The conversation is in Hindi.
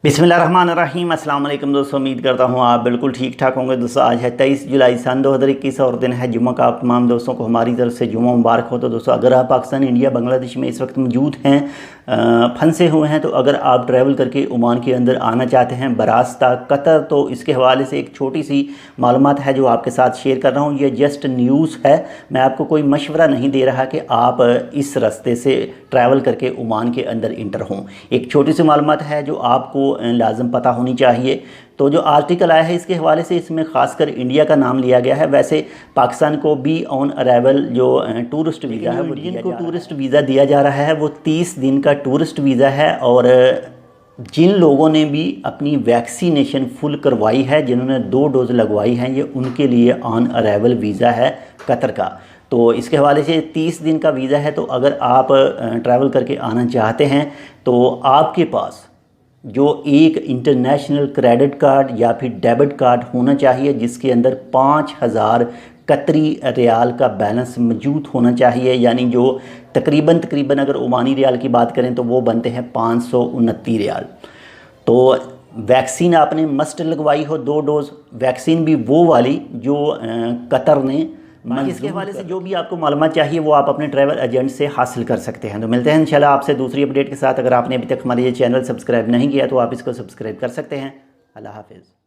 बिस्मिल्लाहिर्रहमानिर्रहीम अस्सलाम वालेकुम दोस्तों, उम्मीद करता हूँ आप बिल्कुल ठीक ठाक होंगे। दोस्तों आज है 23 जुलाई सन 2021 और दिन है जुम्मा का। आप तमाम दोस्तों को हमारी तरफ से जुम्मा मुबारक हो। तो दोस्तों अगर आप पाकिस्तान, इंडिया, बांग्लादेश में इस वक्त मौजूद हैं, फंसे हुए हैं, तो अगर आप ट्रैवल करके ओमान के अंदर आना चाहते हैं बरास्ता कतर, तो इसके हवाले से एक छोटी सी मालूमात है जो आपके साथ शेयर कर रहा हूँ। ये जस्ट न्यूज़ है, मैं आपको कोई मशवरा नहीं दे रहा कि आप इस रास्ते से ट्रैवल करके ओमान के अंदर इंटर हों। एक छोटी सी मालूमात है जो आपको लाजम पता होनी चाहिए। तो जो आर्टिकल आया है इसके हवाले से, इसमें खासकर इंडिया का नाम लिया गया है। वैसे पाकिस्तान को भी ऑन अराइवल जो टूरिस्ट वीज़ा है, वो इंडियन को टूरिस्ट वीज़ा दिया जा रहा है। वो 30 दिन का टूरिस्ट वीज़ा है। और जिन लोगों ने भी अपनी वैक्सीनेशन फुल करवाई है, जिन्होंने 2 डोज़ लगवाई हैं, ये उनके लिए ऑन अराइवल वीज़ा है कतर का। तो इसके हवाले से 30 दिन का वीज़ा है। तो अगर आप ट्रैवल करके आना चाहते हैं तो आपके पास जो एक इंटरनेशनल क्रेडिट कार्ड या फिर डेबिट कार्ड होना चाहिए, जिसके अंदर 5000 कतरी रियाल का बैलेंस मौजूद होना चाहिए। यानी जो तकरीबन अगर ओमानी रियाल की बात करें तो वो बनते हैं 529 रियाल। तो वैक्सीन आपने मस्ट लगवाई हो, 2 डोज़ वैक्सीन भी वो वाली जो कतर ने। बाकी इसके हवाले से जो भी आपको मालूमात चाहिए वो आप अपने ट्रैवल एजेंट से हासिल कर सकते हैं। तो मिलते हैं इंशाल्लाह आपसे दूसरी अपडेट के साथ। अगर आपने अभी तक हमारे ये चैनल सब्सक्राइब नहीं किया तो आप इसको सब्सक्राइब कर सकते हैं। अल्लाह हाफिज़।